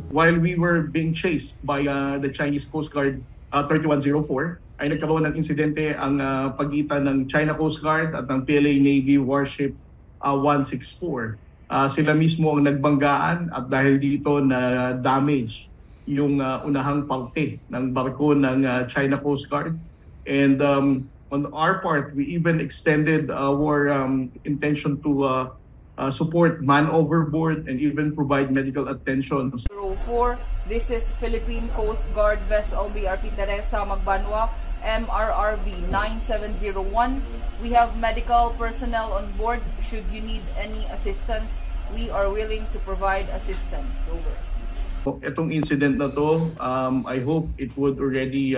While we were being chased by the Chinese Coast Guard 3104, ay nagkaroon ng insidente ang pagitan ng China Coast Guard at ng PLA Navy Warship 164. Sila mismo ang nagbanggaan at dahil dito na damage yung unahang parte ng barko ng China Coast Guard. And on our part, we even extended our intention to support man overboard and even provide medical attention. 04, this is Philippine Coast Guard vessel BRP Teresa Magbanwa, MRRV 9701. We have medical personnel on board. Should you need any assistance, we are willing to provide assistance. Over. Itong incident na to, I hope it would already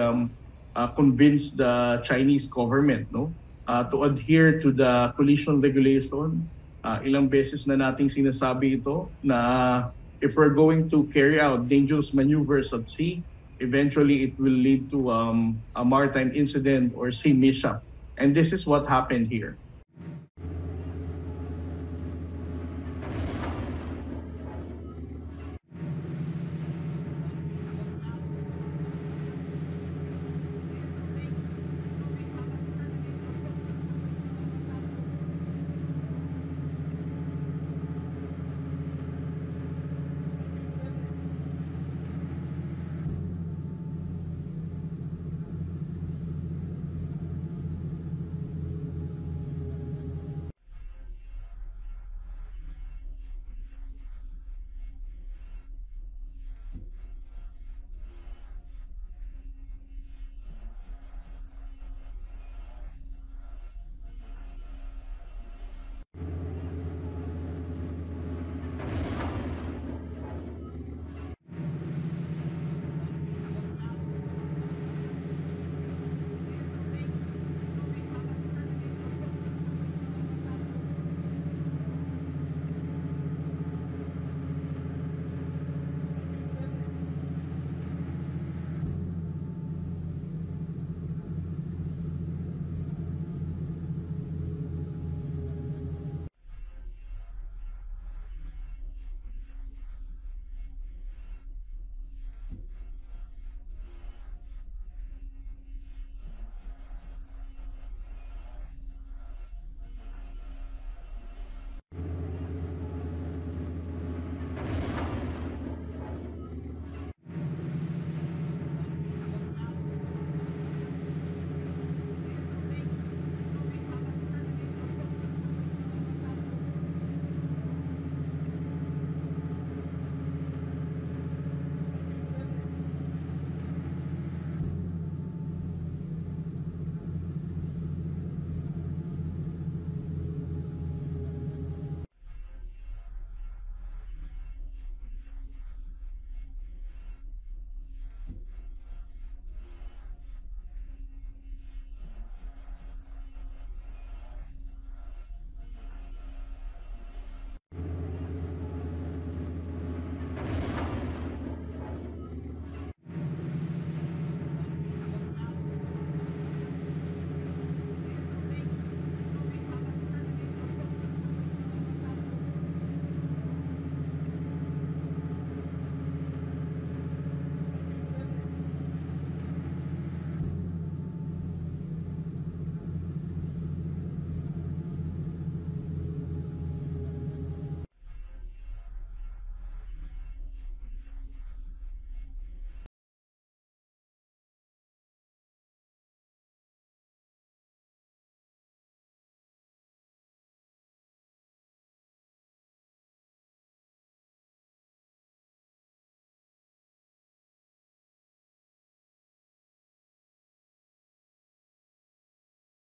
convince the Chinese government, no, to adhere to the collision regulation. Ilang beses na nating sinasabi ito na if we're going to carry out dangerous maneuvers at sea, eventually it will lead to a maritime incident or sea mishap. And this is what happened here.